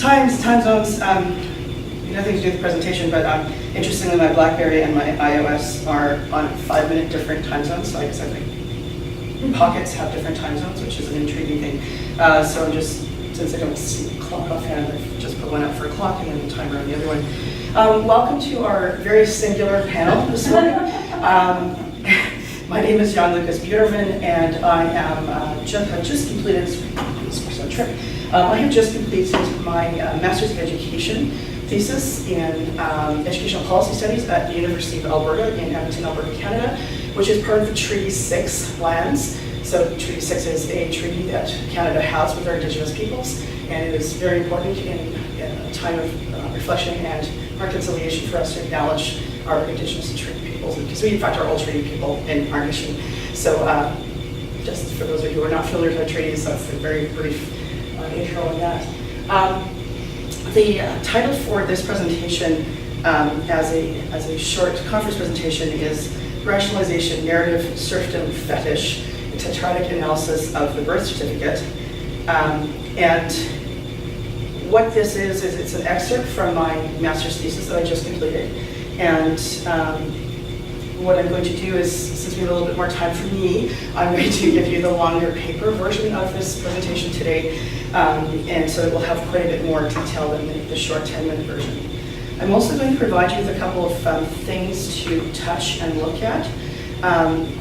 time zones, nothing to do with the presentation, but interestingly, my BlackBerry and my iOS are on 5-minute different time zones. So I guess I think pockets have different time zones, which is an intriguing thing. So I'm just, since I don't see the clock offhand, I've just put one up for a clock and then the timer on the other one. Welcome to our very singular panel this morning. My name is Jan Lucas Björven, and I am just completed. I have just completed my Master's of Education thesis in Educational Policy Studies at the University of Alberta in Edmonton, Alberta, Canada, which is part of the Treaty 6 lands. So Treaty 6 is a treaty that Canada has with our Indigenous peoples, and it is very important in a time of reflection and reconciliation for us to acknowledge our Indigenous and treaty peoples, because we in fact are all treaty people in our nation. So just for those of you who are not familiar with our treaties, that's a very brief intro on that. The title for this presentation as a short conference presentation is Rationalization, Narrative, Serfdom, Fetish, a Tetradic Analysis of the Birth Certificate. And what this is it's an excerpt from my master's thesis that I just completed. And what I'm going to do is, since we have a little bit more time for me, I'm going to give you the longer paper version of this presentation today, and so it will have quite a bit more detail than the short 10-minute version. I'm also going to provide you with a couple of things to touch and look at,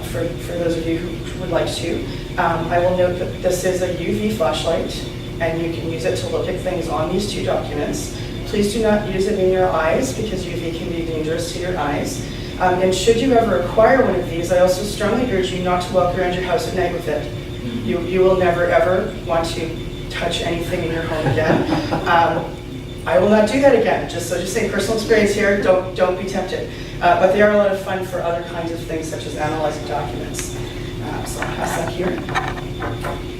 for those of you who would like to. I will note that this is a UV flashlight, and you can use it to look at things on these two documents. Please do not use it in your eyes, because UV can be dangerous to your eyes. And should you ever acquire one of these, I also strongly urge you not to walk around your house at night with it. You will never ever want to touch anything in your home again. I will not do that again. Just saying, personal experience here. Don't be tempted. But they are a lot of fun for other kinds of things, such as analyzing documents. So I'll pass that here.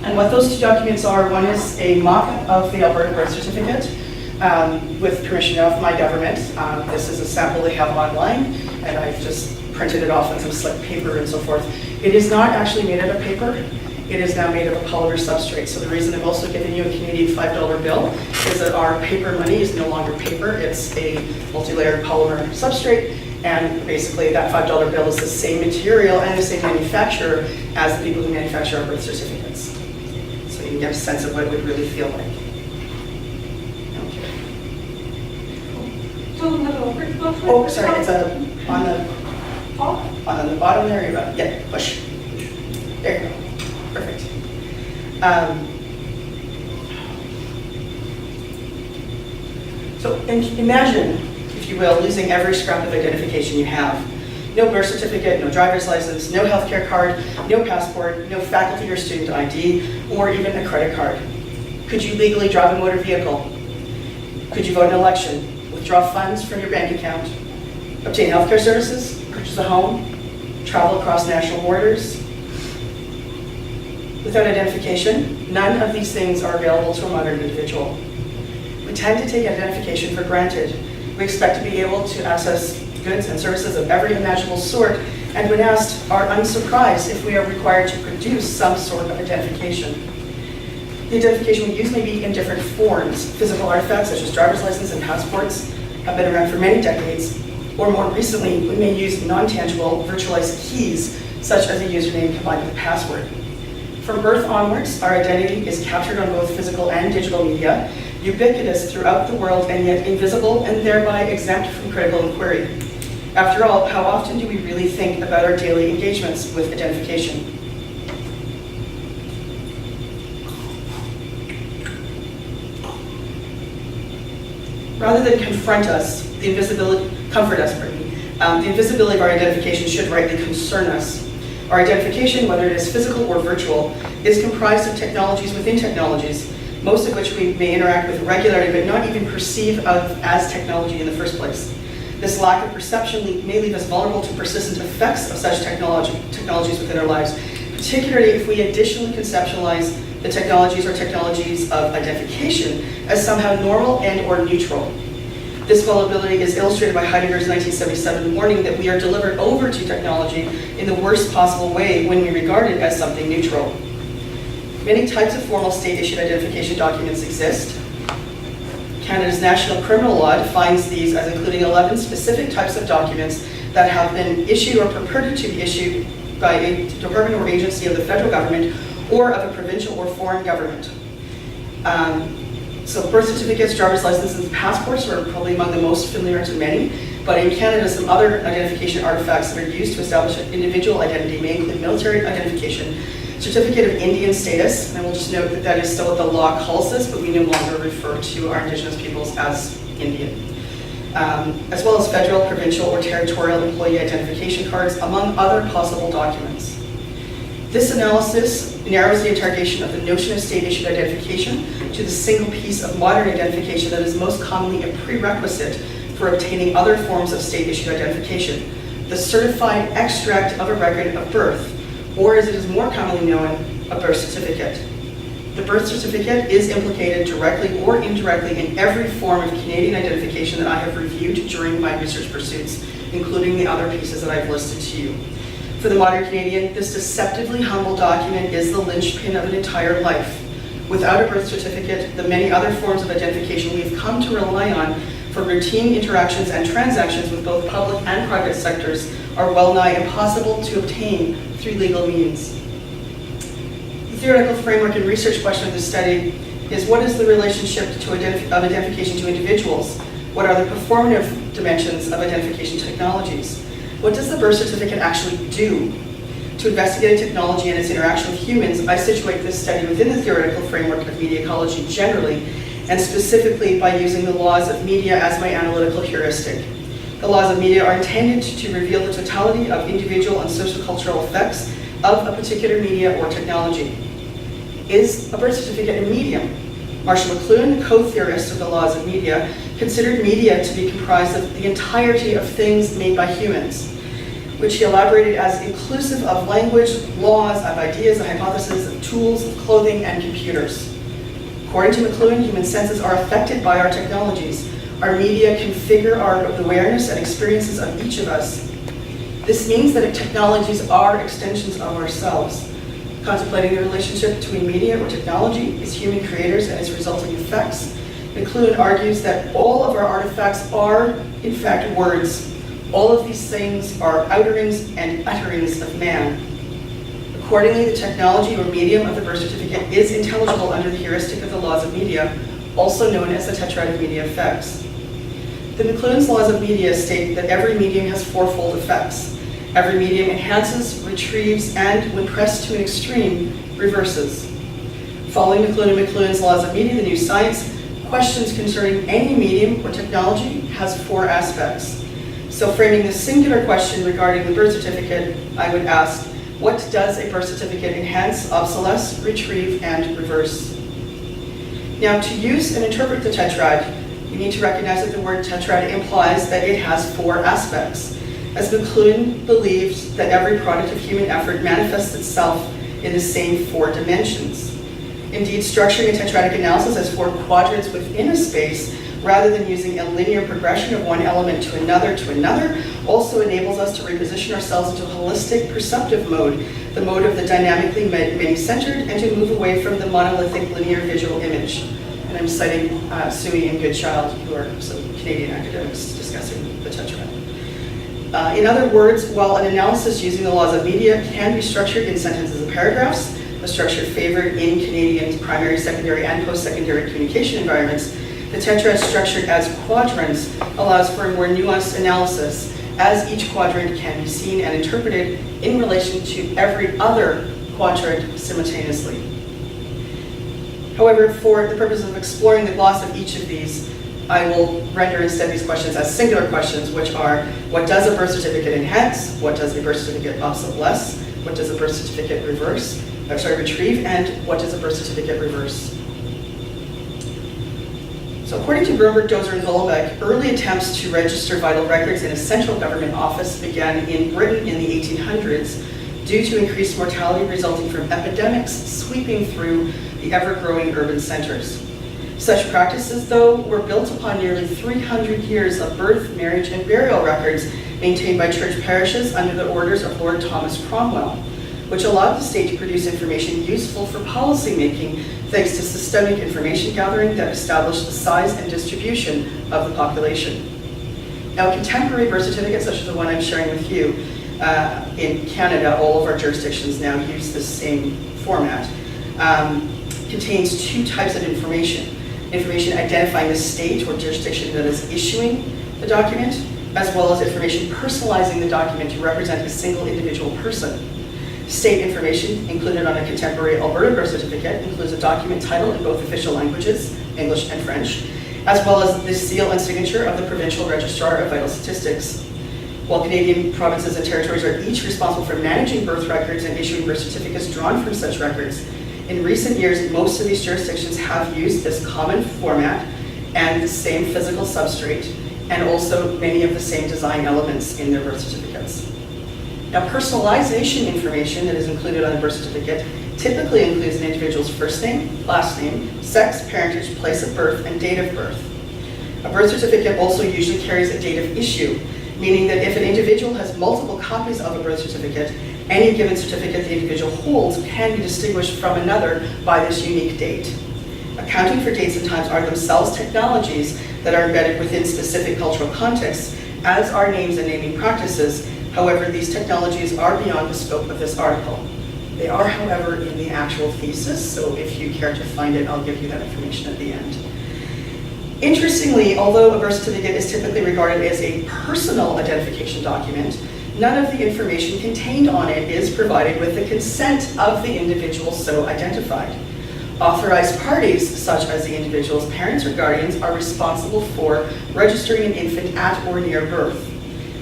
And what those two documents are, one is a mock of the Alberta birth certificate, with permission of my government. This is a sample they have online, and I've just printed it off on some slick paper and so forth. It is not actually made out of paper. It is now made of a polymer substrate. So the reason I've also given you a Canadian $5 bill is that our paper money is no longer paper. It's a multi-layered polymer substrate, and basically that $5 bill is the same material and the same manufacturer as the people who manufacture our birth certificates. So you can get a sense of what it would really feel like. Oh, sorry, it's on the bottom there. You go. Yeah, push. There you go. Perfect. So imagine, if you will, losing every scrap of identification you have. No birth certificate, no driver's license, no healthcare card, no passport, no faculty or student ID, or even a credit card. Could you legally drive a motor vehicle? Could you vote in an election? Withdraw funds from your bank account, obtain healthcare services, purchase a home, travel across national borders? Without identification, none of these things are available to a modern individual. We tend to take identification for granted. We expect to be able to access goods and services of every imaginable sort, and when asked, are unsurprised if we are required to produce some sort of identification. The identification we use may be in different forms. Physical artifacts such as driver's license and passports have been around for many decades, or more recently, we may use non-tangible virtualized keys such as a username combined with a password. From birth onwards, our identity is captured on both physical and digital media, ubiquitous throughout the world and yet invisible and thereby exempt from critical inquiry. After all, how often do we really think about our daily engagements with identification? Rather than comfort us, the invisibility of our identification should rightly concern us. Our identification, whether it is physical or virtual, is comprised of technologies within technologies, most of which we may interact with regularly but not even perceive of as technology in the first place. This lack of perception may leave us vulnerable to persistent effects of such technologies within our lives, particularly if we additionally conceptualize the technologies or technologies of identification as somehow normal and or neutral. This vulnerability is illustrated by Heidegger's 1977 warning that we are delivered over to technology in the worst possible way when we regard it as something neutral. Many types of formal state-issued identification documents exist. Canada's National Criminal Law defines these as including 11 specific types of documents that have been issued or purported to be issued by a department or agency of the federal government or of a provincial or foreign government. So birth certificates, driver's licenses, and passports are probably among the most familiar to many, but in Canada, some other identification artifacts that are used to establish an individual identity may include military identification, certificate of Indian status, and I will just note that that is still what the law calls this, but we no longer refer to our Indigenous peoples as Indian, as well as federal, provincial, or territorial employee identification cards, among other possible documents. This analysis narrows the interrogation of the notion of state-issued identification to the single piece of modern identification that is most commonly a prerequisite for obtaining other forms of state-issued identification, the certified extract of a record of birth, or as it is more commonly known, a birth certificate. The birth certificate is implicated directly or indirectly in every form of Canadian identification that I have reviewed during my research pursuits, including the other pieces that I've listed to you. For the modern Canadian, this deceptively humble document is the linchpin of an entire life. Without a birth certificate, the many other forms of identification we've come to rely on for routine interactions and transactions with both public and private sectors are well nigh impossible to obtain through legal means. The theoretical framework and research question of this study is: what is the relationship of identification to individuals? What are the performative dimensions of identification technologies? What does the birth certificate actually do? To investigate technology and its interaction with humans, I situate this study within the theoretical framework of media ecology generally, and specifically by using the laws of media as my analytical heuristic. The laws of media are intended to reveal the totality of individual and sociocultural effects of a particular media or technology. Is a birth certificate a medium? Marshall McLuhan, co-theorist of the laws of media, considered media to be comprised of the entirety of things made by humans, which he elaborated as inclusive of language, laws, of ideas, of hypotheses, of tools, of clothing, and computers. According to McLuhan, human senses are affected by our technologies. Our media configure our awareness and experiences of each of us. This means that technologies are extensions of ourselves. Contemplating the relationship between media or technology, its human creators, and its resulting effects, McLuhan argues that all of our artifacts are, in fact, words. All of these things are outerings and utterings of man. Accordingly, the technology or medium of the birth certificate is intelligible under the heuristic of the laws of media, also known as the tetrad of media effects. The McLuhan's laws of media state that every medium has fourfold effects. Every medium enhances, retrieves, and, when pressed to an extreme, reverses. Following McLuhan's laws of media, the new science, questions concerning any medium or technology has four aspects. So framing the singular question regarding the birth certificate, I would ask, what does a birth certificate enhance, obsolesce, retrieve, and reverse? Now, to use and interpret the tetrad, you need to recognize that the word tetrad implies that it has four aspects, as McLuhan believes that every product of human effort manifests itself in the same four dimensions. Indeed, structuring a tetradic analysis as four quadrants within a space, rather than using a linear progression of one element to another, also enables us to reposition ourselves into a holistic perceptive mode, the mode of the dynamically many-centered, and to move away from the monolithic linear visual image. And I'm citing Suey and Goodchild, who are some Canadian academics discussing the tetrad. In other words, while an analysis using the laws of media can be structured in sentences and paragraphs, a structure favored in Canadian primary, secondary, and post-secondary communication environments, the tetrad structured as quadrants allows for a more nuanced analysis, as each quadrant can be seen and interpreted in relation to every other quadrant simultaneously. However, for the purpose of exploring the gloss of each of these, I will render instead these questions as singular questions, which are: what does a birth certificate enhance? What does a birth certificate obsolesce? What does a birth certificate retrieve? And what does a birth certificate reverse? So according to Grunberg, Dozer, and Golombek, early attempts to register vital records in a central government office began in Britain in the 1800s due to increased mortality resulting from epidemics sweeping through the ever-growing urban centers. Such practices, though, were built upon nearly 300 years of birth, marriage, and burial records maintained by church parishes under the orders of Lord Thomas Cromwell. which allowed the state to produce information useful for policymaking thanks to systemic information gathering that established the size and distribution of the population. Now, contemporary birth certificates, such as the one I'm sharing with you, in Canada, all of our jurisdictions now use the same format, contains two types of information. Information identifying the state or jurisdiction that is issuing the document, as well as information personalizing the document to represent a single individual person. State information included on a contemporary Alberta birth certificate includes a document title in both official languages, English and French, as well as the seal and signature of the Provincial Registrar of Vital Statistics. While Canadian provinces and territories are each responsible for managing birth records and issuing birth certificates drawn from such records, in recent years, most of these jurisdictions have used this common format and the same physical substrate, and also many of the same design elements in their birth certificates. Now, personalization information that is included on a birth certificate typically includes an individual's first name, last name, sex, parentage, place of birth, and date of birth. A birth certificate also usually carries a date of issue, meaning that if an individual has multiple copies of a birth certificate, any given certificate the individual holds can be distinguished from another by this unique date. Accounting for dates and times are themselves technologies that are embedded within specific cultural contexts, as are names and naming practices. However, these technologies are beyond the scope of this article. They are, however, in the actual thesis, so if you care to find it, I'll give you that information at the end. Interestingly, although a birth certificate is typically regarded as a personal identification document, none of the information contained on it is provided with the consent of the individual so identified. Authorized parties, such as the individual's parents or guardians, are responsible for registering an infant at or near birth.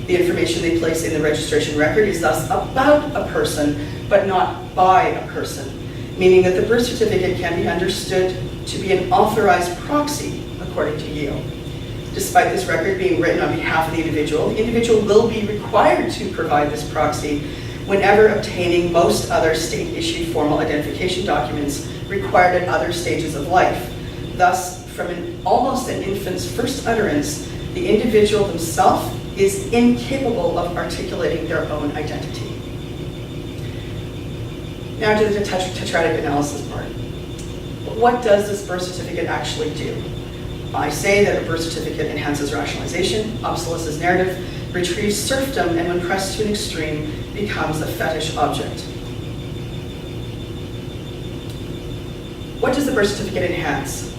The information they place in the registration record is thus about a person, but not by a person, meaning that the birth certificate can be understood to be an authorized proxy, according to Yale. Despite this record being written on behalf of the individual will be required to provide this proxy whenever obtaining most other state-issued formal identification documents required at other stages of life. Thus, from almost an infant's first utterance, the individual themselves is incapable of articulating their own identity. Now to the tetratic analysis part. What does this birth certificate actually do? I say that a birth certificate enhances rationalization, obsolesces narrative, retrieves serfdom, and when pressed to an extreme, becomes a fetish object. What does the birth certificate enhance?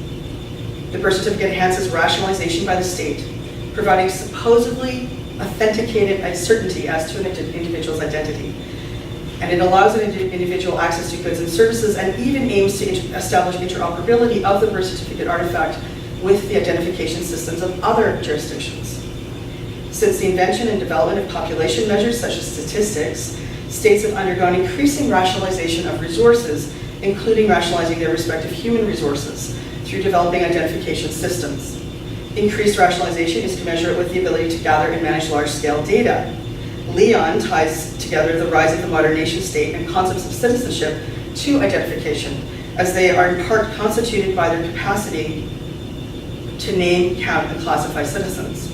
The birth certificate enhances rationalization by the state, providing supposedly authenticated certainty as to an individual's identity. And it allows an individual access to goods and services and even aims to establish interoperability of the birth certificate artifact with the identification systems of other jurisdictions. Since the invention and development of population measures such as statistics, states have undergone increasing rationalization of resources, including rationalizing their respective human resources through developing identification systems. Increased rationalization is commensurate with the ability to gather and manage large-scale data. Leon ties together the rise of the modern nation state and concepts of citizenship to identification, as they are in part constituted by their capacity to name, count, and classify citizens.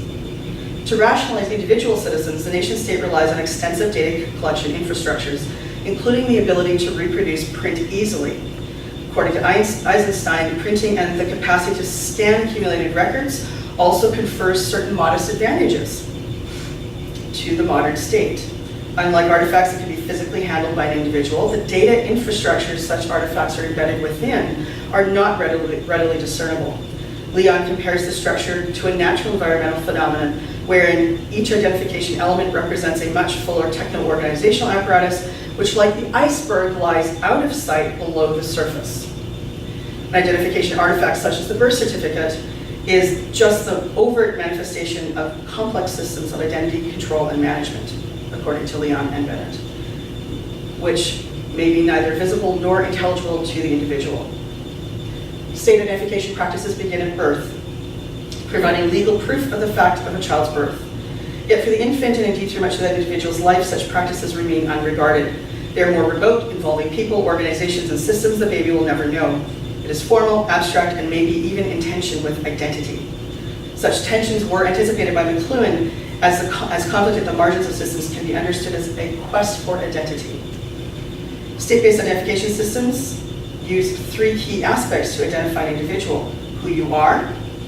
To rationalize individual citizens, the nation state relies on extensive data collection infrastructures, including the ability to reproduce print easily. According to Eisenstein, printing and the capacity to scan accumulated records also confers certain modest advantages to the modern state. Unlike artifacts that can be physically handled by an individual, the data infrastructures such artifacts are embedded within are not readily discernible. Leon compares the structure to a natural environmental phenomenon wherein each identification element represents a much fuller techno-organizational apparatus which, like the iceberg, lies out of sight below the surface. An identification artifact such as the birth certificate is just the overt manifestation of complex systems of identity, control, and management, according to Leon and Bennett, which may be neither visible nor intelligible to the individual. State identification practices begin at birth, providing legal proof of the fact of a child's birth. Yet for the infant, and indeed through much of that individual's life, such practices remain unregarded. They are more remote, involving people, organizations, and systems the baby will never know. It is formal, abstract, and maybe even in tension with identity. Such tensions were anticipated by McLuhan as conflict at the margins of systems can be understood as a quest for identity. State-based identification systems use 3 key aspects to identify an individual: who you are,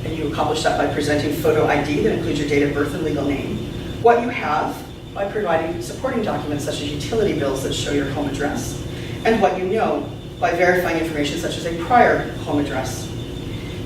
and you accomplish that by presenting photo ID that includes your date of birth and legal name; what you have, by providing supporting documents such as utility bills that show your home address; and what you know, by verifying information such as a prior home address.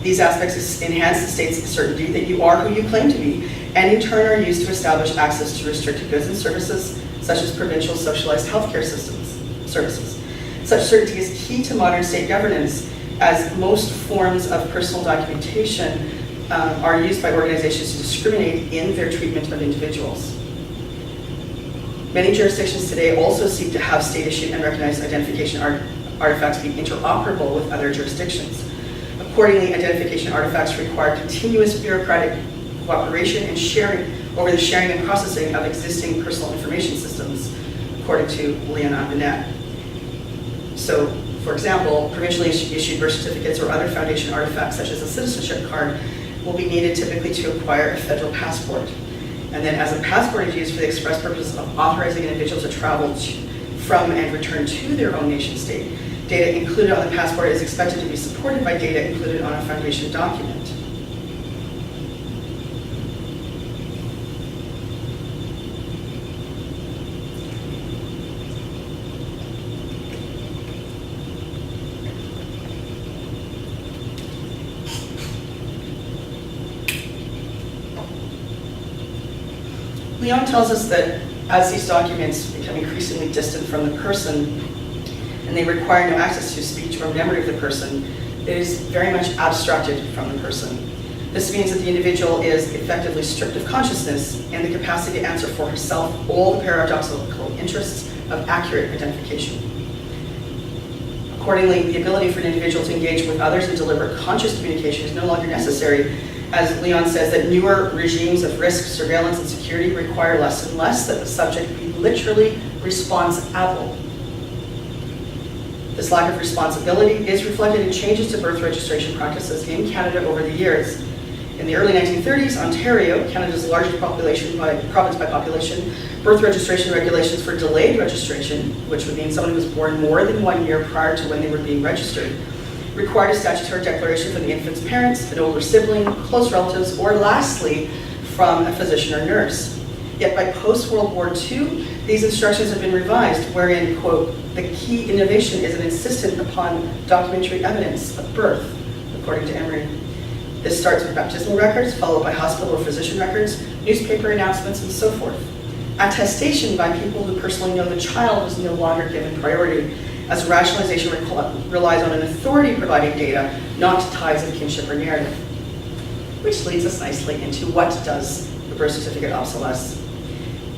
These aspects enhance the state's certainty that you are who you claim to be, and in turn are used to establish access to restricted goods and services such as provincial socialized healthcare services. Such certainty is key to modern state governance, as most forms of personal documentation are used by organizations to discriminate in their treatment of individuals. Many jurisdictions today also seek to have state-issued and recognized identification artifacts be interoperable with other jurisdictions. Accordingly, identification artifacts require continuous bureaucratic cooperation and sharing over the sharing and processing of existing personal information systems, according to Leon Binet. So, for example, provincially issued birth certificates or other foundation artifacts, such as a citizenship card, will be needed typically to acquire a federal passport. And then, as a passport is used for the express purpose of authorizing an individual to travel from and return to their own nation state, data included on the passport is expected to be supported by data included on a foundation document. Leon tells us that as these documents become increasingly distant from the person and they require no access to speech or memory of the person, it is very much abstracted from the person. This means that the individual is effectively stripped of consciousness and the capacity to answer for herself all the paradoxical interests of accurate identification. Accordingly, the ability for an individual to engage with others in deliberate conscious communication is no longer necessary, as Leon says that newer regimes of risk, surveillance, and security require less and less that the subject be literally responsible. This lack of responsibility is reflected in changes to birth registration practices in Canada over the years. In the early 1930s, Ontario, Canada's largest province by population, birth registration regulations for delayed registration, which would mean someone who was born more than 1 year prior to when they were being registered, required a statutory declaration from the infant's parents, an older sibling, close relatives, or lastly, from a physician or nurse. Yet by post-World War II, these instructions have been revised, wherein, quote, the key innovation is an insistence upon documentary evidence of birth, according to Emery. This starts with baptismal records, followed by hospital or physician records, newspaper announcements, and so forth. Attestation by people who personally know the child is no longer given priority, as rationalization relies on an authority providing data, not ties of kinship or narrative. Which leads us nicely into what does the birth certificate obsolesce.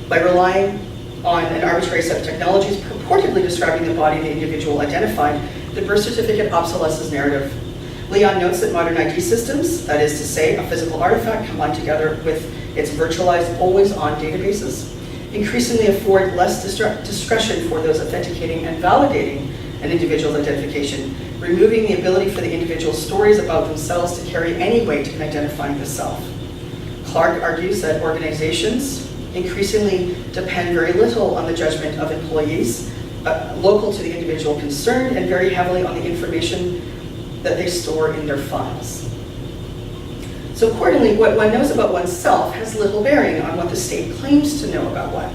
By relying on an arbitrary set of technologies purportedly describing the body of the individual identified, the birth certificate obsolesces narrative. Leon notes that modern ID systems, that is to say, a physical artifact combined together with its virtualized, always-on databases, increasingly afford less discretion for those authenticating and validating an individual's identification, removing the ability for the individual's stories about themselves to carry any weight in identifying the self. Clark argues that organizations increasingly depend very little on the judgment of employees, local to the individual concerned, and very heavily on the information that they store in their files. So accordingly, what one knows about oneself has little bearing on what the state claims to know about one.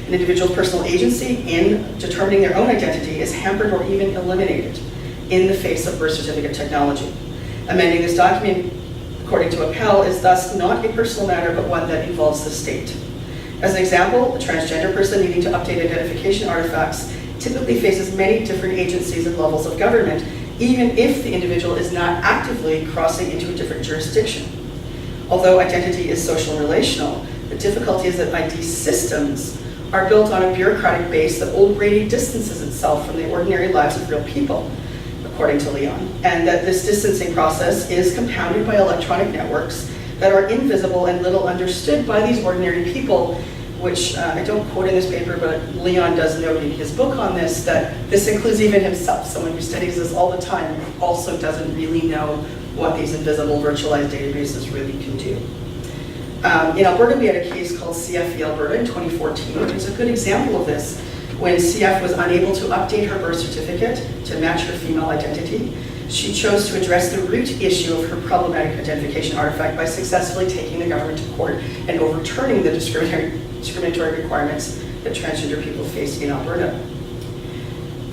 An individual's personal agency in determining their own identity is hampered or even eliminated in the face of birth certificate technology. Amending this document, according to Appel, is thus not a personal matter, but one that involves the state. As an example, a transgender person needing to update identification artifacts typically faces many different agencies and levels of government, even if the individual is not actively crossing into a different jurisdiction. Although identity is social and relational, the difficulty is that ID systems are built on a bureaucratic base that already distances itself from the ordinary lives of real people, according to Leon, and that this distancing process is compounded by electronic networks that are invisible and little understood by these ordinary people, which I don't quote in this paper, but Leon does note in his book on this, that this includes even himself. Someone who studies this all the time also doesn't really know what these invisible virtualized databases really can do. In Alberta, we had a case called CFE Alberta in 2014, which is a good example of this, When CF was unable to update her birth certificate to match her female identity, she chose to address the root issue of her problematic identification artifact by successfully taking the government to court and overturning the discriminatory requirements that transgender people face in Alberta.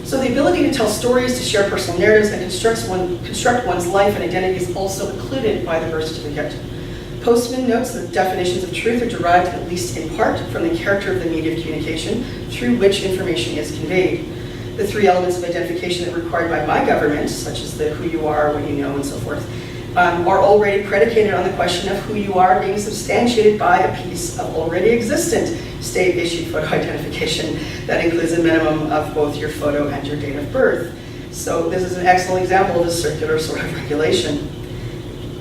So the ability to tell stories, to share personal narratives, and construct one's life and identity is also included by the birth certificate. Postman notes that definitions of truth are derived, at least in part, from the character of the media of communication through which information is conveyed. The three elements of identification that are required by my government, such as the who you are, what you know, and so forth, are already predicated on the question of who you are being substantiated by a piece of already existent state-issued photo identification that includes a minimum of both your photo and your date of birth. So this is an excellent example of a circular sort of regulation.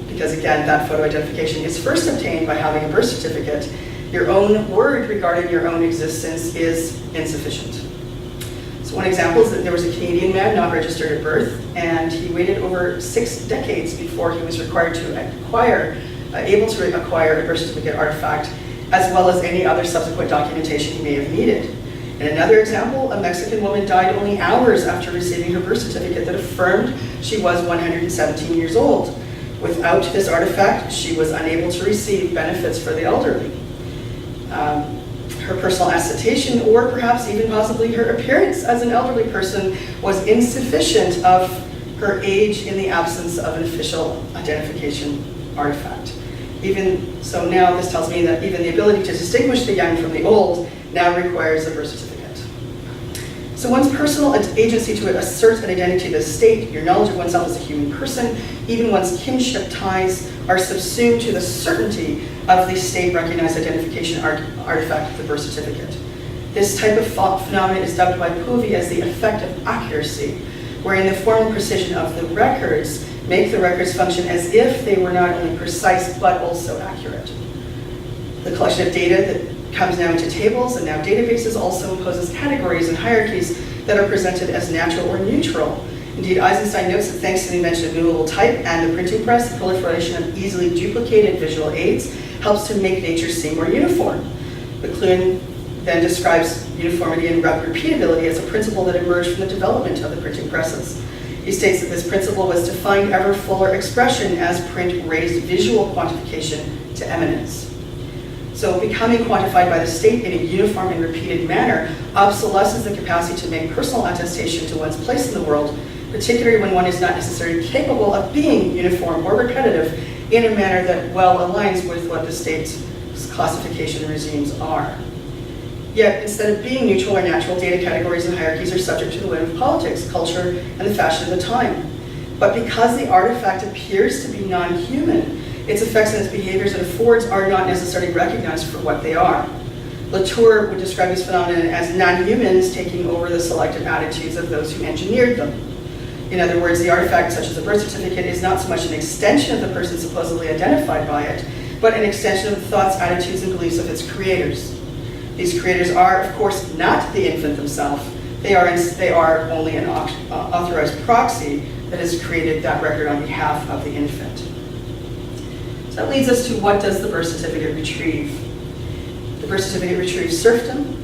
Because again, that photo identification is first obtained by having a birth certificate. Your own word regarding your own existence is insufficient. So one example is that there was a Canadian man not registered at birth, and he waited over 6 decades before he was required to able to acquire a birth certificate artifact, as well as any other subsequent documentation he may have needed. In another example, a Mexican woman died only hours after receiving her birth certificate that affirmed she was 117 years old. Without this artifact, she was unable to receive benefits for the elderly. Her personal attestation, or perhaps even possibly her appearance as an elderly person, was insufficient of her age in the absence of an official identification artifact. Even so, now this tells me that even the ability to distinguish the young from the old now requires a birth certificate. So one's personal agency to assert an identity to the state, your knowledge of oneself as a human person, even one's kinship ties are subsumed to the certainty of the state-recognized identification artifact, the birth certificate. This type of phenomenon is dubbed by Povey as the effect of accuracy, wherein the formal precision of the records make the records function as if they were not only precise but also accurate. The collection of data that comes now into tables and now databases also imposes categories and hierarchies that are presented as natural or neutral. Indeed, Eisenstein notes that thanks to the invention of movable type and the printing press, the proliferation of easily duplicated visual aids helps to make nature seem more uniform. McLuhan then describes uniformity and repeatability as a principle that emerged from the development of the printing presses. He states that this principle was to find ever fuller expression as print raised visual quantification to eminence. So becoming quantified by the state in a uniform and repeated manner obsolesces the capacity to make personal attestation to one's place in the world, particularly when one is not necessarily capable of being uniform or repetitive in a manner that well aligns with what the state's classification regimes are. Yet, instead of being neutral or natural, data categories and hierarchies are subject to the whim of politics, culture, and the fashion of the time. But because the artifact appears to be non-human, its effects and its behaviors it affords are not necessarily recognized for what they are. Latour would describe this phenomenon as non-humans taking over the selective attitudes of those who engineered them. In other words, the artifact, such as a birth certificate, is not so much an extension of the person supposedly identified by it, but an extension of the thoughts, attitudes, and beliefs of its creators. These creators are, of course, not the infant themselves. They are only an authorized proxy that has created that record on behalf of the infant. So that leads us to what does the birth certificate retrieve? The birth certificate retrieves serfdom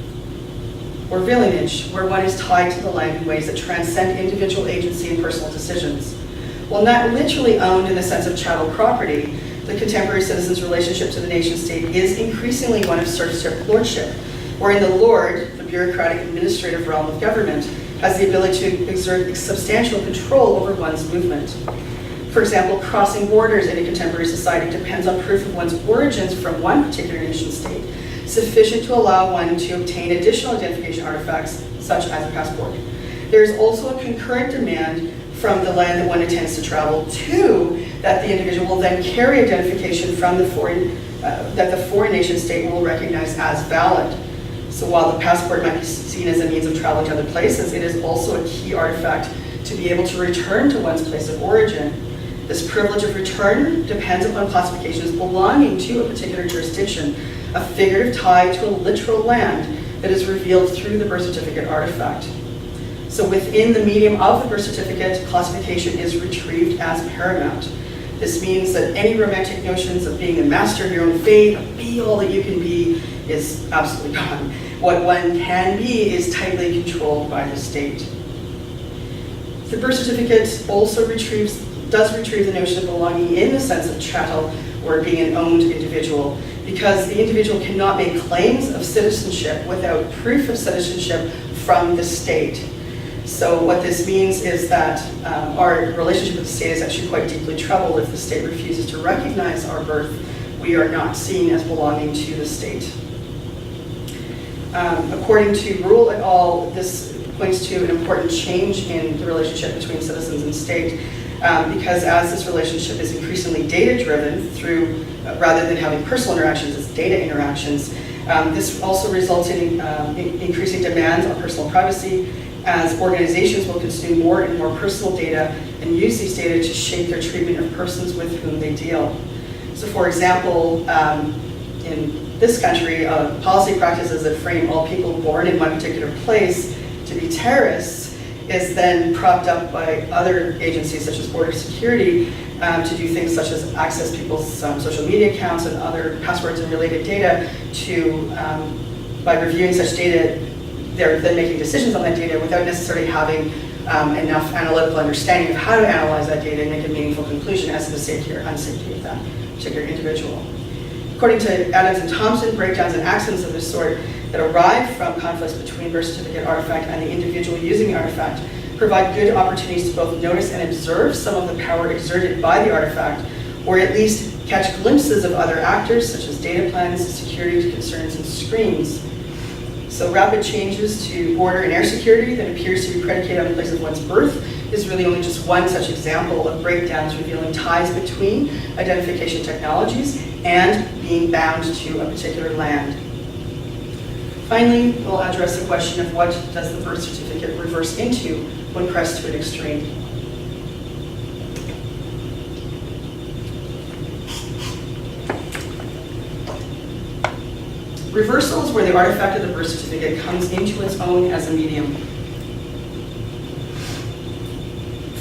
or villeinage, where one is tied to the land in ways that transcend individual agency and personal decisions. While not literally owned in the sense of chattel property, the contemporary citizen's relationship to the nation-state is increasingly one of serfship lordship, wherein the lord, the bureaucratic administrative realm of government, has the ability to exert substantial control over one's movement. For example, crossing borders in a contemporary society depends on proof of one's origins from one particular nation-state, sufficient to allow one to obtain additional identification artifacts, such as a passport. There is also a concurrent demand from the land that one intends to travel to that the individual will then carry identification from the foreign, that the foreign nation-state will recognize as valid. So while the passport might be seen as a means of traveling to other places, it is also a key artifact to be able to return to one's place of origin. This privilege of return depends upon classifications belonging to a particular jurisdiction, a figurative tie to a literal land that is revealed through the birth certificate artifact. So within the medium of the birth certificate, classification is retrieved as paramount. This means that any romantic notions of being the master of your own fate, of be all that you can be, is absolutely gone. What one can be is tightly controlled by the state. The birth certificate also does retrieve the notion of belonging in the sense of chattel, or being an owned individual, because the individual cannot make claims of citizenship without proof of citizenship from the state. So what this means is that our relationship with the state is actually quite deeply troubled. If the state refuses to recognize our birth, we are not seen as belonging to the state. According to Rule et al., this points to an important change in the relationship between citizens and state, because as this relationship is increasingly data-driven through, rather than having personal interactions, it's data interactions, this also results in increasing demands on personal privacy, as organizations will consume more and more personal data and use these data to shape their treatment of persons with whom they deal. So for example, in this country, policy practices that frame all people born in one particular place to be terrorists is then propped up by other agencies such as border security to do things such as access people's social media accounts and other passwords and related data to, by reviewing such data, they're then making decisions on that data without necessarily having enough analytical understanding of how to analyze that data and make a meaningful conclusion as to the safety or unsafety of that particular individual. According to Adams and Thompson, breakdowns and accidents of this sort that arise from conflicts between birth certificate artifact and the individual using the artifact provide good opportunities to both notice and observe some of the power exerted by the artifact, or at least catch glimpses of other actors such as data plans, security concerns, and screens. So rapid changes to border and air security that appears to be predicated on the place of one's birth is really only just one such example of breakdowns revealing ties between identification technologies and being bound to a particular land. Finally, we'll address the question of what does the birth certificate reverse into when pressed to an extreme. Reversal is where the artifact of the birth certificate comes into its own as a medium.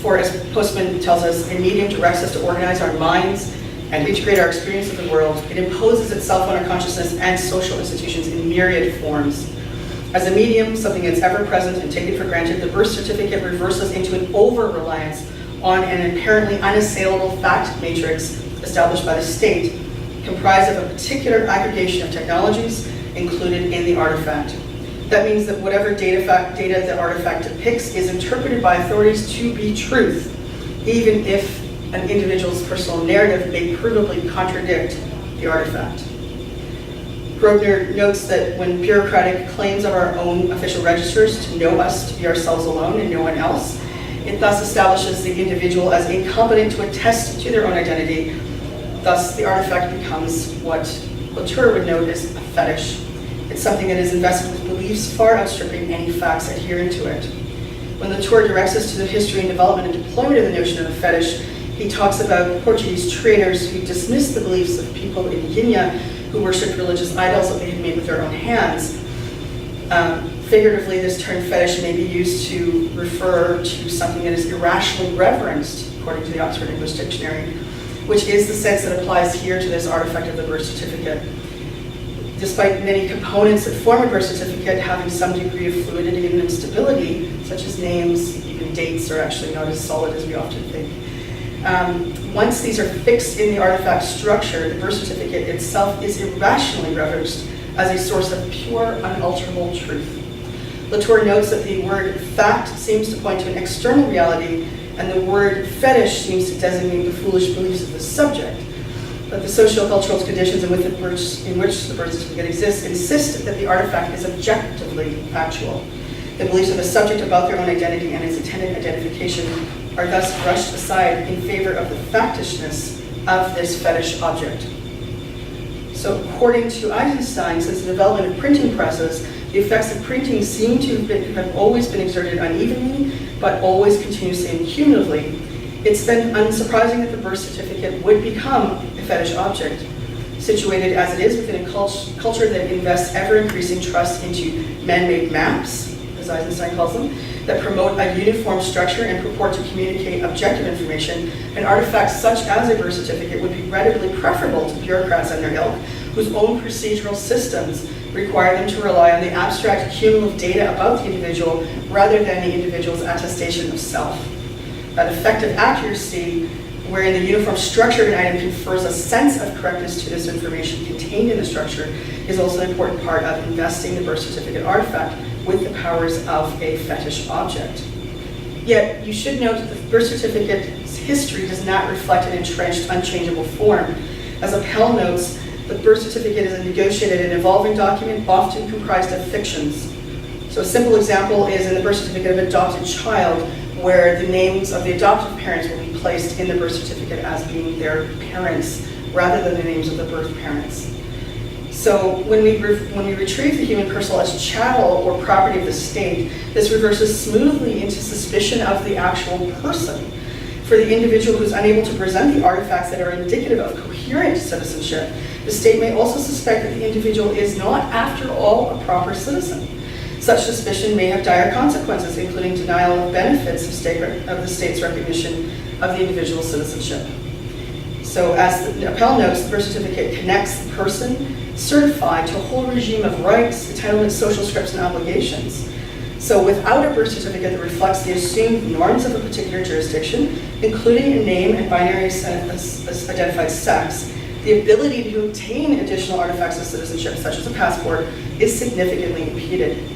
For, as Postman tells us, a medium directs us to organize our minds and integrate our experience of the world. It imposes itself on our consciousness and social institutions in myriad forms. As a medium, something that's ever present and taken for granted, the birth certificate reverses into an over-reliance on an apparently unassailable fact matrix established by the state, comprised of a particular aggregation of technologies included in the artifact. That means that whatever data the artifact depicts is interpreted by authorities to be truth, even if an individual's personal narrative may provably contradict the artifact. Grosvenor notes that when bureaucratic claims of our own official registers to know us to be ourselves alone and no one else, it thus establishes the individual as incompetent to attest to their own identity. Thus, the artifact becomes what Latour would note as a fetish. It's something that is invested with beliefs far outstripping any facts adhering to it. When Latour directs us to the history and development and deployment of the notion of a fetish, he talks about Portuguese traders who dismissed the beliefs of people in Guinea who worshipped religious idols that they had made with their own hands. Figuratively, this term fetish may be used to refer to something that is irrationally reverenced, according to the Oxford English Dictionary, which is the sense that applies here to this artifact of the birth certificate. Despite many components that form a birth certificate having some degree of fluidity and instability, such as names, even dates are actually not as solid as we often think. Once these are fixed in the artifact structure, the birth certificate itself is irrationally reverenced as a source of pure, unalterable truth. Latour notes that the word fact seems to point to an external reality, and the word fetish seems to designate the foolish beliefs of the subject. But the socio-cultural conditions in which the birth certificate exists insist that the artifact is objectively factual. The beliefs of the subject about their own identity and its attendant identification are thus brushed aside in favor of the factishness of this fetish object. So according to Eisenstein, since the development of printing presses, the effects of printing seem to have always been exerted unevenly, but always continuously and cumulatively. It's then unsurprising that the birth certificate would become a fetish object, situated as it is within a culture that invests ever-increasing trust into man-made maps, as Eisenstein calls them, that promote a uniform structure and purport to communicate objective information. An artifact such as a birth certificate would be readily preferable to bureaucrats and their ilk, whose own procedural systems require them to rely on the abstract cumulative data about the individual rather than the individual's attestation of self. That effective accuracy, wherein the uniform structure of an item confers a sense of correctness to this information contained in the structure, is also an important part of investing the birth certificate artifact with the powers of a fetish object. Yet, you should note that the birth certificate's history does not reflect an entrenched, unchangeable form. As Appel notes, the birth certificate is a negotiated and evolving document, often comprised of fictions. So a simple example is in the birth certificate of an adopted child, where the names of the adoptive parents will be placed in the birth certificate as being their parents, rather than the names of the birth parents. So when we retrieve the human person as chattel or property of the state, this reverses smoothly into suspicion of the actual person. For the individual who is unable to present the artifacts that are indicative of coherent citizenship, the state may also suspect that the individual is not, after all, a proper citizen. Such suspicion may have dire consequences, including denial of benefits of the state's recognition of the individual's citizenship. So as the Appel notes, the birth certificate connects the person certified to a whole regime of rights, entitlements, social scripts, and obligations. So without a birth certificate that reflects the assumed norms of a particular jurisdiction, including a name and binary identified sex, the ability to obtain additional artifacts of citizenship, such as a passport, is significantly impeded.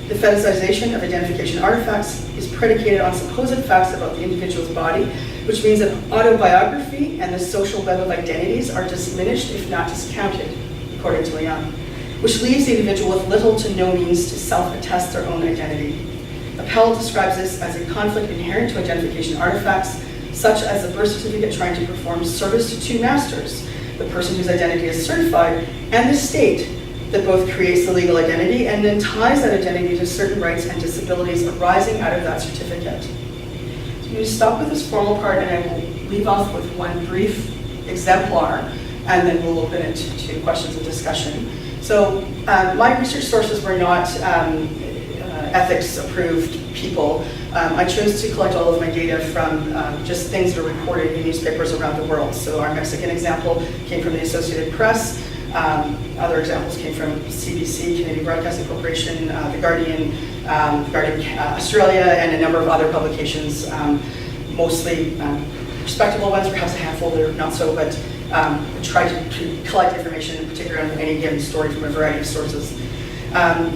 The fetishization of identification artifacts is predicated on supposed facts about the individual's body, which means that autobiography and the social web of identities are diminished, if not discounted, according to Leon, which leaves the individual with little to no means to self-attest their own identity. Appel describes this as a conflict inherent to identification artifacts, such as the birth certificate trying to perform service to two masters, the person whose identity is certified and the state that both creates the legal identity and then ties that identity to certain rights and disabilities arising out of that certificate. So I'm going to stop with this formal part, and I will leave off with one brief exemplar, and then we'll open it to questions and discussion. So my research sources were not ethics-approved people. I chose to collect all of my data from just things that are reported in newspapers around the world. So our Mexican example came from the Associated Press. Other examples came from CBC, Canadian Broadcasting Corporation, The Guardian, Australia, and a number of other publications, mostly respectable ones, perhaps a handful that are not so, but tried to collect information, in particular on any given story from a variety of sources.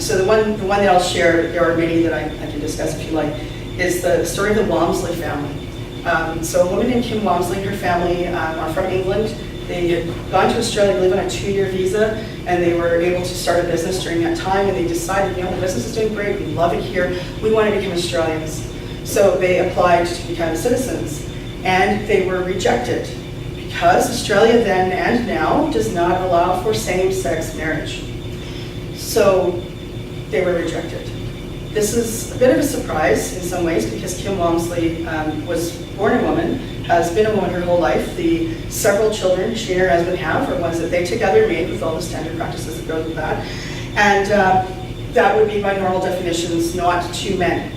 So the one that I'll share, there are many that I can discuss if you like, is the story of the Walmsley family. So a woman named Kim Walmsley and her family are from England. They had gone to Australia to live on a 2-year visa, and they were able to start a business during that time, and they decided, the business is doing great, we love it here, we want to become Australians. So they applied to become citizens, and they were rejected because Australia then and now does not allow for same-sex marriage. So they were rejected. This is a bit of a surprise in some ways because Kim Walmsley was born a woman, has been a woman her whole life. The several children she and her husband have are ones that they together made with all the standard practices that go with that. And that would be by normal definitions not two men.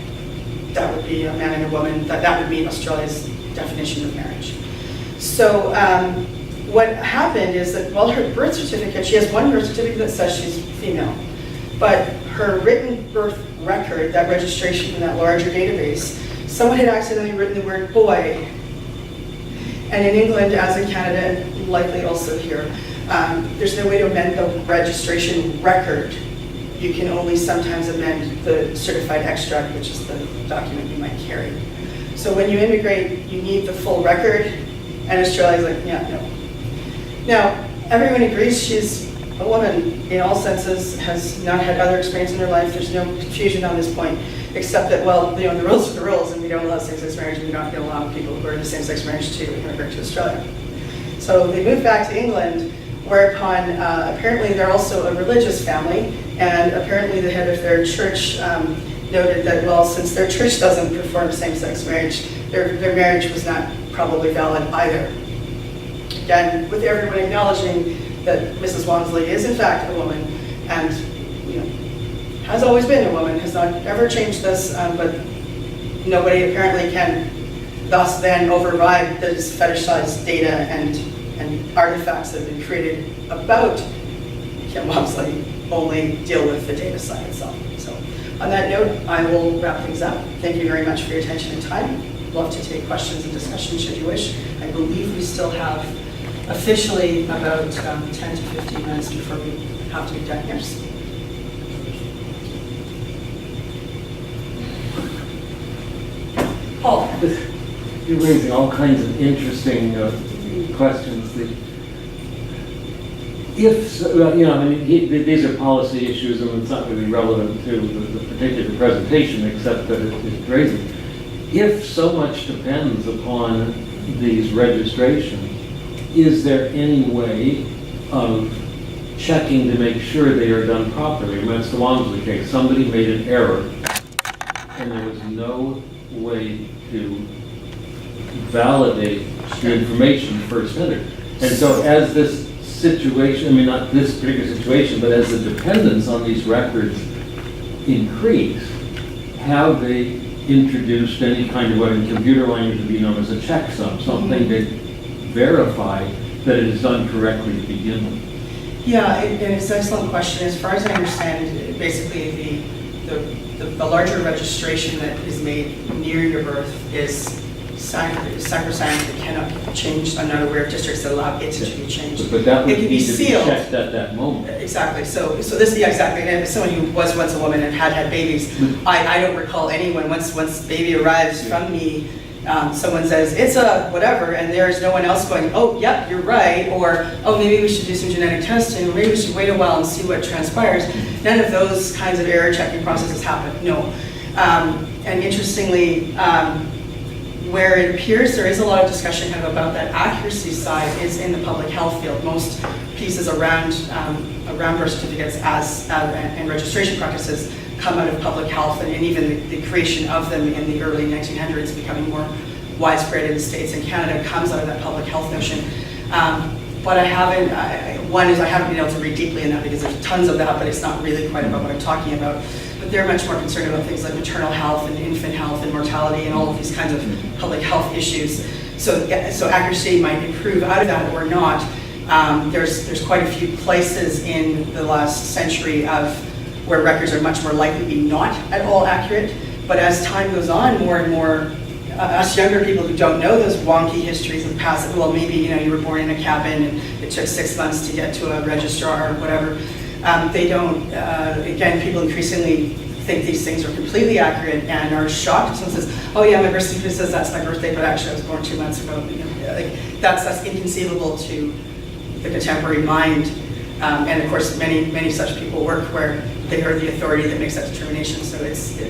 That would be a man and a woman. That would be Australia's definition of marriage. So what happened is that, well, her birth certificate, she has one birth certificate that says she's female, but her written birth record, that registration in that larger database, someone had accidentally written the word boy. And in England, as in Canada, and likely also here, there's no way to amend the registration record. You can only sometimes amend the certified extract, which is the document you might carry. So when you immigrate, you need the full record, and Australia's like, yeah, no. Now, everyone agrees she's a woman in all senses, has not had other experience in her life. There's no confusion on this point, except that, well, the rules are the rules, and we don't allow same-sex marriage, and we're not going to allow people who are in the same-sex marriage to immigrate to Australia. So they moved back to England, whereupon apparently they're also a religious family, and apparently the head of their church noted that, well, since their church doesn't perform same-sex marriage, their marriage was not probably valid either. Again, with everyone acknowledging that Mrs. Walmsley is in fact a woman, and has always been a woman, has not ever changed this, but nobody apparently can thus then override this fetishized data and artifacts that have been created about Kim Walmsley only deal with the data side itself. So on that note, I will wrap things up. Thank you very much for your attention and time. Love to take questions and discussion should you wish. I believe we still have officially about 10 to 15 minutes before we have to be done here. Paul. You're raising all kinds of interesting questions. These are policy issues, and it's not really relevant to the particular presentation, except that it's raising. If so much depends upon these registrations, is there any way of checking to make sure they are done properly? I mean, that's the Walmsley case. Somebody made an error, and there was no way to validate the information first entered. And so as this situation, I mean, not this particular situation, but as the dependence on these records increase, have they introduced any kind of what in computer language would be known as a checksum, something to verify that it is done correctly to begin with? Yeah, and it's an excellent question. As far as I understand, basically the larger registration that is made near your birth is sacrosanct. It cannot be changed. I'm not aware of districts that allow it to be changed. But that would it can be need to be sealed. checked at that moment. Exactly. So this, yeah, exactly. And as someone who was once a woman and had babies, I don't recall anyone once baby arrives from me. Someone says, it's a whatever, and there's no one else going, oh, yep, you're right, or, oh, maybe we should do some genetic testing, or maybe we should wait a while and see what transpires. None of those kinds of error checking processes happen, no. And interestingly, where it appears there is a lot of discussion kind of about that accuracy side is in the public health field. Most pieces around birth certificates and registration practices come out of public health, and even the creation of them in the early 1900s, becoming more widespread in the States and Canada, comes out of that public health notion. But I haven't been able to read deeply in that because there's tons of that, but it's not really quite about what I'm talking about. But they're much more concerned about things like maternal health and infant health and mortality and all of these kinds of public health issues. So accuracy might improve out of that or not. There's quite a few places in the last century where records are much more likely to be not at all accurate. But as time goes on, more and more, us younger people who don't know those wonky histories of past, well, maybe you were born in a cabin and it took 6 months to get to a registrar or whatever. They don't, again, people increasingly think these things are completely accurate and are shocked if someone says, oh yeah, my birth certificate says that's my birthday, but actually I was born 2 months ago. That's inconceivable to the contemporary mind. And of course, many such people work where they are the authority that makes that determination. So it's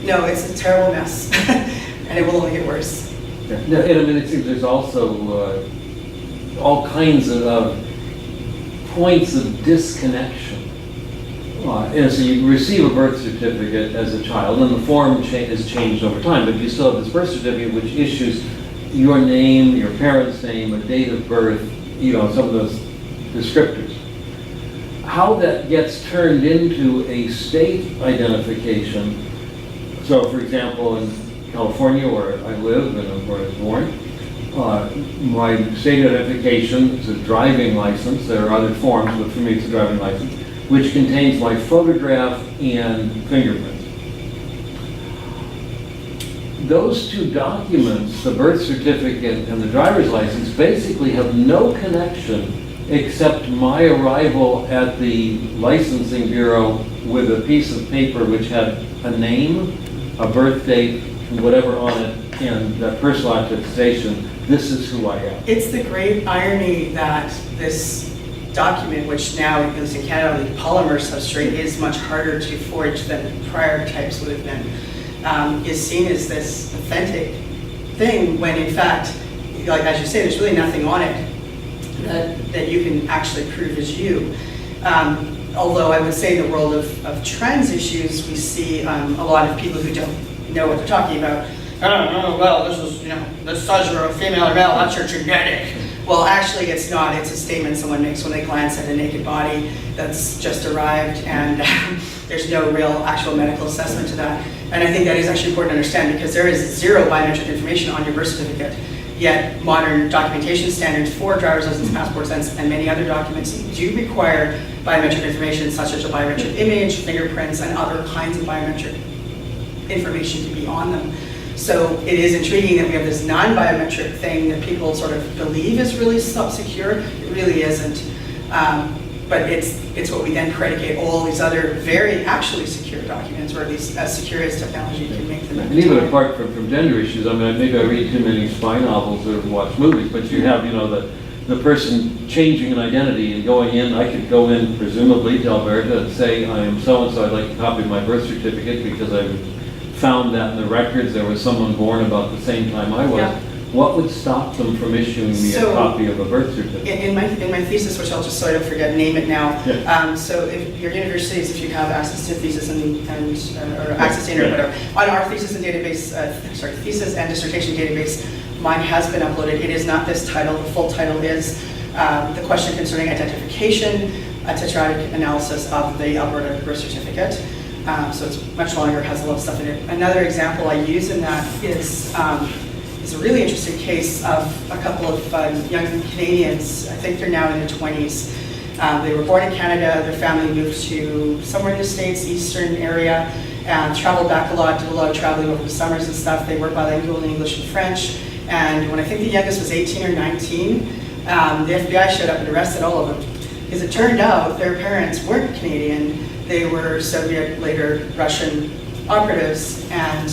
a terrible mess, and it will only get worse. Yeah. And I mean, it seems there's also all kinds of points of disconnection. And so you receive a birth certificate as a child, and the form is changed over time, but you still have this birth certificate which issues your name, your parents' name, a date of birth, some of those descriptors. How that gets turned into a state identification. So, for example, in California, where I live and where I was born, my state identification is a driving license. There are other forms, but for me it's a driving license, which contains my photograph and fingerprints. Those two documents, the birth certificate and the driver's license, basically have no connection except my arrival at the licensing bureau with a piece of paper which had a name, a birth date, whatever on it, and a personal attestation. This is who I am. It's the great irony that this document, which now, at least in Canada, the polymer substrate is much harder to forge than prior types would have been, is seen as this authentic thing when in fact, like as you say, there's really nothing on it that you can actually prove as you. Although I would say in the world of trans issues, we see a lot of people who don't know what they're talking about. Oh, well, this is, this says you're a female or male, that's your genetic. Well, actually it's not. It's a statement someone makes when they glance at a naked body that's just arrived, and there's no real actual medical assessment to that. And I think that is actually important to understand because there is zero biometric information on your birth certificate. Yet modern documentation standards for driver's license, passports, and many other documents do require biometric information such as a biometric image, fingerprints, and other kinds of biometric information to be on them. So it is intriguing that we have this non-biometric thing that people sort of believe is really secure. It really isn't. But it's what we then predicate all these other very actually secure documents, or at least as secure as technology can make them. And even apart from gender issues, I mean, maybe I read too many spy novels or watch movies, but you have, the person changing an identity and going in. I could go in, presumably, to Alberta and say, I am so-and-so, I'd like a copy of my birth certificate because I found that in the records there was someone born about the same time I was. Yeah. What would stop them from issuing me a copy of a birth certificate? In my thesis, which I'll just so I don't forget, name it now. Yeah. So if your universities, if you have access to thesis and or access to or whatever, on our thesis and database, thesis and dissertation database, mine has been uploaded. It is not this title. The full title is the question concerning identification, a tetradic analysis of the Alberta birth certificate. So it's much longer, has a lot of stuff in it. Another example I use in that is a really interesting case of a couple of young Canadians. I think they're now in their 20s. They were born in Canada. Their family moved to somewhere in the States, eastern area, and traveled back a lot, did a lot of traveling over the summers and stuff. They were bilingual in English and French. And when I think the youngest was 18 or 19, the FBI showed up and arrested all of them. Because it turned out their parents weren't Canadian. They were Soviet, later Russian operatives, and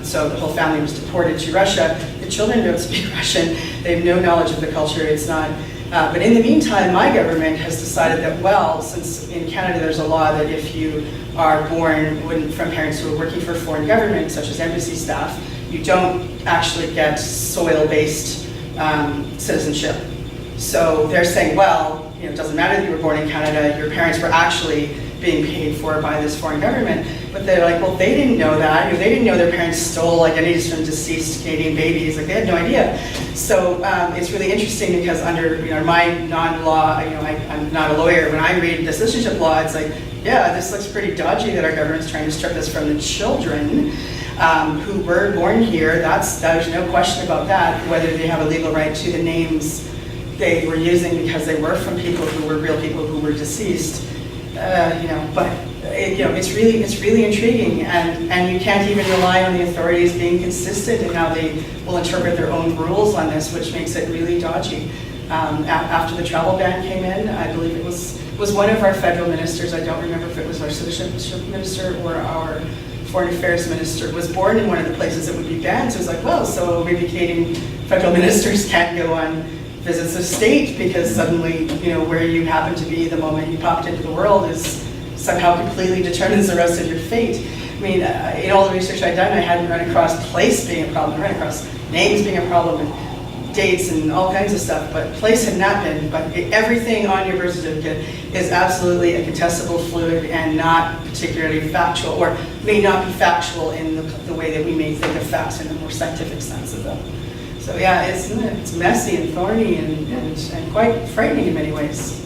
so the whole family was deported to Russia. The children don't speak Russian. They have no knowledge of the culture. It's not. But in the meantime, my government has decided that, well, since in Canada there's a law that if you are born from parents who are working for foreign governments, such as embassy staff, you don't actually get soil-based citizenship. So they're saying, well, it doesn't matter that you were born in Canada. Your parents were actually being paid for by this foreign government. But they're like, well, they didn't know that. They didn't know their parents stole identities from deceased Canadian babies. Like, they had no idea. So it's really interesting because under my non-law, I'm not a lawyer. When I read the citizenship law, it's like, yeah, this looks pretty dodgy that our government's trying to strip this from the children who were born here. There's no question about that, whether they have a legal right to the names they were using because they were from people who were real people who were deceased. But it's really intriguing, and you can't even rely on the authorities being consistent in how they will interpret their own rules on this, which makes it really dodgy. After the travel ban came in, I believe it was one of our federal ministers. I don't remember if it was our citizenship minister or our foreign affairs minister, was born in one of the places that would be banned. So it was like, well, so maybe Canadian federal ministers can't go on visits of state because suddenly, where you happen to be the moment you popped into the world is somehow completely determines the rest of your fate. I mean, in all the research I'd done, I hadn't run across place being a problem, I ran across names being a problem, and dates and all kinds of stuff, but place had not been. But everything on your birth certificate is absolutely a contestable fluid and not particularly factual, or may not be factual in the way that we may think of facts in the more scientific sense of them. So yeah, it's messy and thorny and quite frightening in many ways.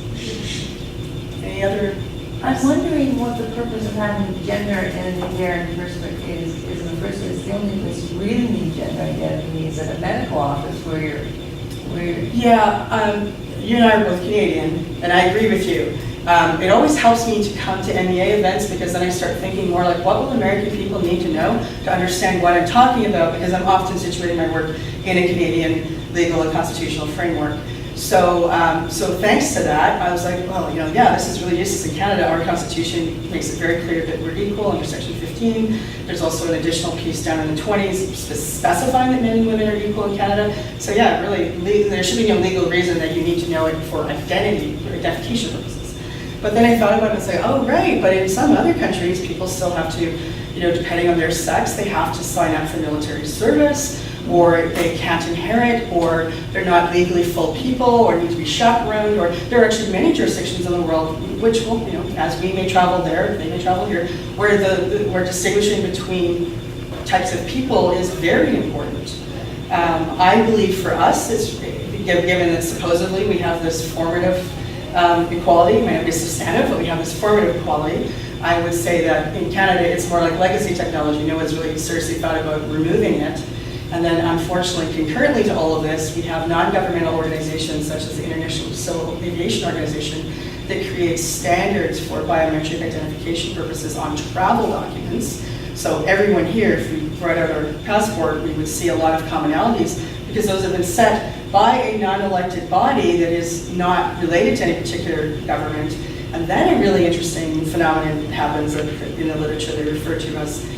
Any other? I'm wondering what the purpose of having gender identity there in the first place is. In the first place, the only place you really need gender identity is at a medical office where you're. Yeah, you and I are both Canadian, and I agree with you. It always helps me to come to MEA events because then I start thinking more like, what will American people need to know to understand what I'm talking about? Because I'm often situating my work in a Canadian legal and constitutional framework. So thanks to that, I was like, well, this is really useless in Canada. Our Constitution makes it very clear that we're equal under Section 15. There's also an additional piece down in the 20s specifying that men and women are equal in Canada. So yeah, really, there should be no legal reason that you need to know it for identification purposes. But then I thought about it and say, oh, right, but in some other countries, people still have to, depending on their sex, they have to sign up for military service, or they can't inherit, or they're not legally full people, or need to be chaperoned, or there are actually many jurisdictions in the world which will, as we may travel there, they may travel here, where distinguishing between types of people is very important. I believe for us, it's, given that supposedly we have this formative equality, may not be substantive, but we have this formative equality. I would say that in Canada, it's more like legacy technology. No one's really seriously thought about removing it. And then unfortunately, concurrently to all of this, we have non-governmental organizations such as the International Civil Aviation Organization that creates standards for biometric identification purposes on travel documents. So everyone here, if we brought out our passport, we would see a lot of commonalities because those have been set by a non-elected body that is not related to any particular government. And then a really interesting phenomenon happens that in the literature they refer to as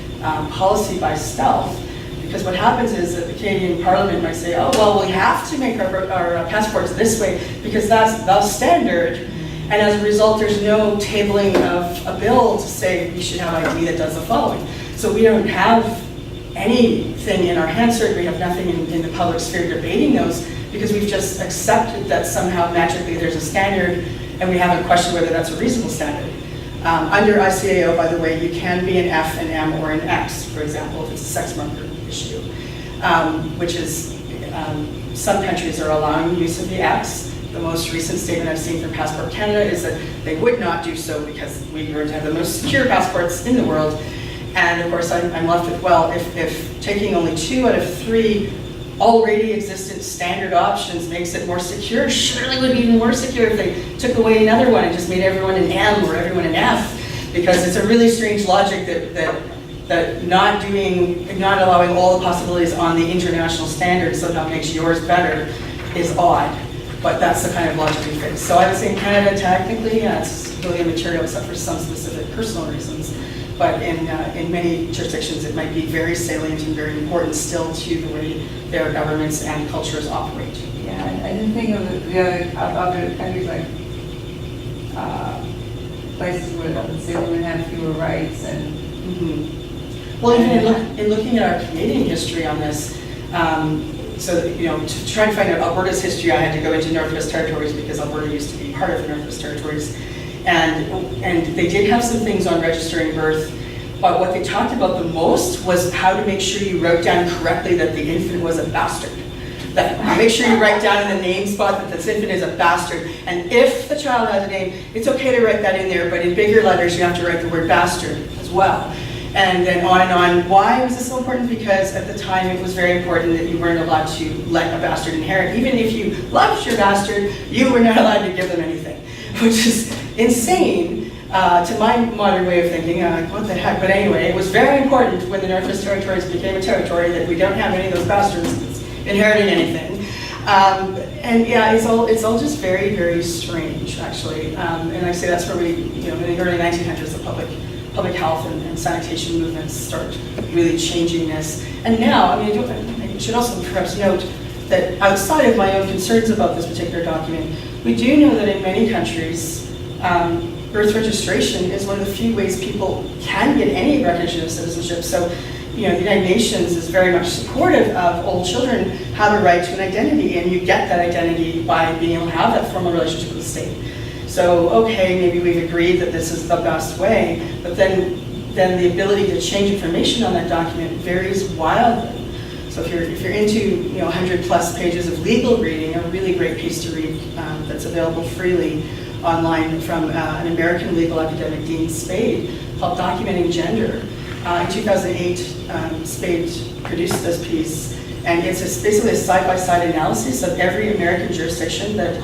policy by stealth. Because what happens is that the Canadian Parliament might say, oh, well, we have to make our passports this way because that's the standard. And as a result, there's no tabling of a bill to say we should have ID that does the following. So we don't have anything in our Hansard, we have nothing in the public sphere debating those because we've just accepted that somehow magically there's a standard and we haven't questioned whether that's a reasonable standard. Under ICAO, by the way, you can be an F, an M, or an X, for example, if it's a sex marker issue, which is, some countries are allowing use of the X. The most recent statement I've seen from Passport Canada is that they would not do so because we were to have the most secure passports in the world. And of course, I'm left with, well, if taking only 2 out of 3 already existent standard options makes it more secure, surely it would be even more secure if they took away another one and just made everyone an M or everyone an F, because it's a really strange logic that not allowing all the possibilities on the international standard somehow makes yours better is odd. But that's the kind of logic we face. So I would say in Canada, technically, it's really immaterial except for some specific personal reasons. But in many jurisdictions, it might be very salient and very important still to the way their governments and cultures operate. Yeah, I didn't think of the other countries like places where let's say women have fewer rights and. Mm-hmm. Well, even in looking at our Canadian history on this, so to try and find out Alberta's history, I had to go into Northwest Territories because Alberta used to be part of the Northwest Territories. And they did have some things on registering birth, but what they talked about the most was how to make sure you wrote down correctly that the infant was a bastard. That make sure you write down in the name spot that this infant is a bastard. And if the child has a name, it's okay to write that in there, but in bigger letters you have to write the word bastard as well. And then on and on. Why was this so important? Because at the time it was very important that you weren't allowed to let a bastard inherit. Even if you loved your bastard, you were not allowed to give them anything, which is insane to my modern way of thinking. What the heck? But anyway, it was very important when the Northwest Territories became a territory that we don't have any of those bastards inheriting anything. And yeah, it's all just very, very strange, actually. And I say that's where we, in the early 1900s, the public health and sanitation movements start really changing this. And now, I should also perhaps note that outside of my own concerns about this particular document, we do know that in many countries, birth registration is one of the few ways people can get any recognition of citizenship. So, the United Nations is very much supportive of all children have a right to an identity, and you get that identity by being able to have that formal relationship with the state. So, okay, maybe we've agreed that this is the best way, but then the ability to change information on that document varies wildly. So if you're into 100 plus pages of legal reading, a really great piece to read that's available freely online from an American legal academic, Dean Spade, called Documenting Gender. In 2008, Spade produced this piece, and it's basically a side-by-side analysis of every American jurisdiction that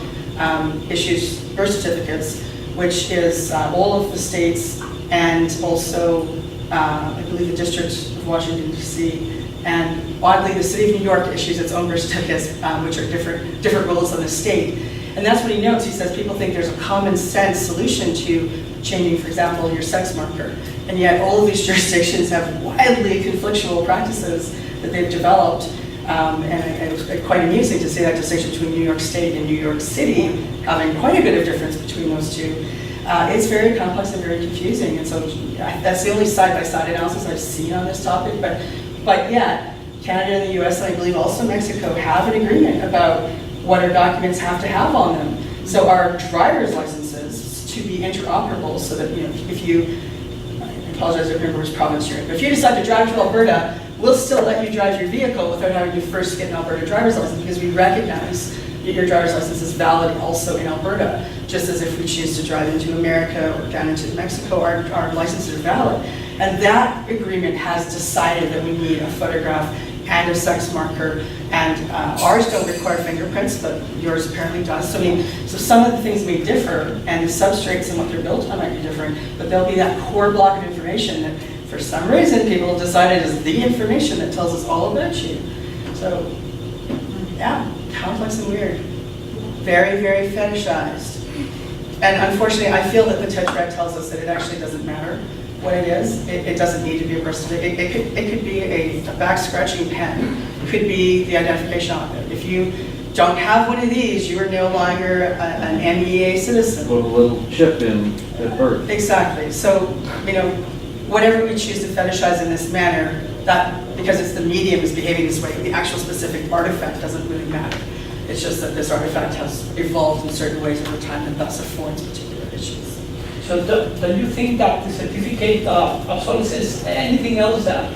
issues birth certificates, which is all of the states and also, I believe, the District of Washington, D.C., and oddly, the City of New York issues its own birth certificates, which are different rules than the state. And that's what he notes. He says people think there's a common sense solution to changing, for example, your sex marker. And yet all of these jurisdictions have wildly conflictual practices that they've developed. And it was quite amusing to see that distinction between New York State and New York City having quite a bit of difference between those two. It's very complex and very confusing. And so that's the only side-by-side analysis I've seen on this topic. But yet, Canada and the US, and I believe also Mexico, have an agreement about what our documents have to have on them. So our driver's licenses to be interoperable, so that if you, I apologize, I don't remember which province you're in, but if you decide to drive to Alberta, we'll still let you drive your vehicle without having to first get an Alberta driver's license, because we recognize that your driver's license is valid also in Alberta, just as if we choose to drive into America or down into Mexico, our licenses are valid. And that agreement has decided that we need a photograph and a sex marker, and ours don't require fingerprints, but yours apparently does. So I mean, so some of the things may differ, and the substrates and what they're built on might be different, but there'll be that core block of information that for some reason people have decided is the information that tells us all about you. So yeah, complex and weird. Very, very fetishized. And unfortunately, I feel that the tetrad tells us that it actually doesn't matter what it is. It doesn't need to be a birth certificate. It could be a back scratching pen. It could be the identification on it. If you don't have one of these, you are no longer an MEA citizen. Put a little chip in at birth. Exactly. So, you know, whatever we choose to fetishize in this manner, that because it's the medium is behaving this way, the actual specific artifact doesn't really matter. It's just that this artifact has evolved in certain ways over time and thus affords particular issues. So do you think that the certificate also says anything else that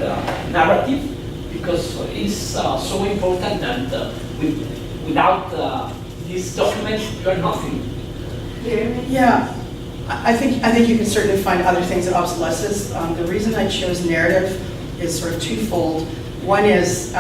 narrative? Because it's so important that without this document, you are nothing. Yeah, I think you can certainly find other things in obsolescence. The reason I chose narrative is sort of twofold. One is,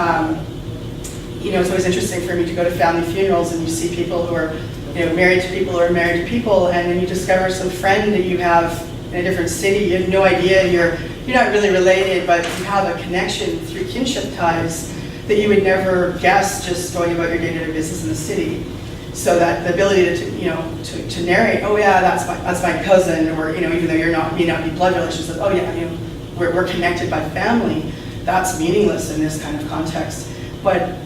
you know, it's always interesting for me to go to family funerals and you see people who are, you know, married to people who are married to people, and then you discover some friend that you have in a different city. You have no idea, you're not really related, but you have a connection through kinship ties that you would never guess just going about your day-to-day business in the city. So that the ability to you know, to narrate, oh yeah, that's my cousin, or you know, even though may not be blood relations, oh yeah, you know, we're connected by family. That's meaningless in this kind of context. But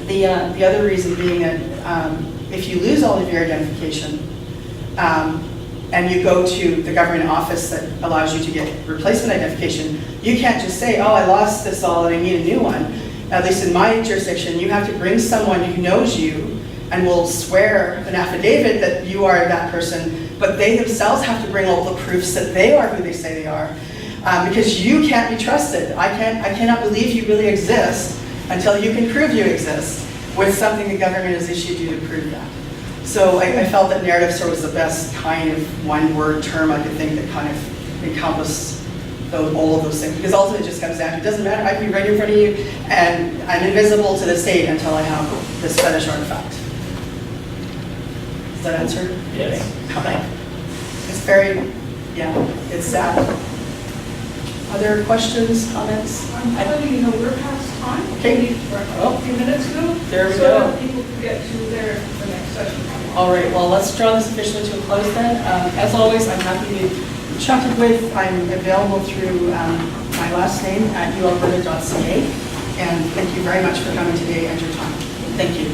the other reason being that if you lose all of your identification and you go to the government office that allows you to get replacement identification, you can't just say, oh, I lost this all and I need a new one. At least in my jurisdiction, you have to bring someone who knows you and will swear an affidavit that you are that person, but they themselves have to bring all the proofs that they are who they say they are, because you can't be trusted. I cannot believe you really exist until you can prove you exist with something the government has issued you to prove that. So I felt that narrative sort of was the best kind of one-word term I could think that kind of encompassed all of those things, because ultimately it just comes down to, it doesn't matter, I can be right in front of you, and I'm invisible to the state until I have this fetish artifact. Does that answer? Yes. Okay. It's very, yeah, it's sad. Other questions, comments? I'm letting you know we're past time. Okay. A few minutes ago. There we So go. that people can get to the next session. All right, well, let's draw this officially to a close then. As always, I'm happy to be chatted with. I'm available through my last name at ulberta.ca. And thank you very much for coming today and your time. Thank you.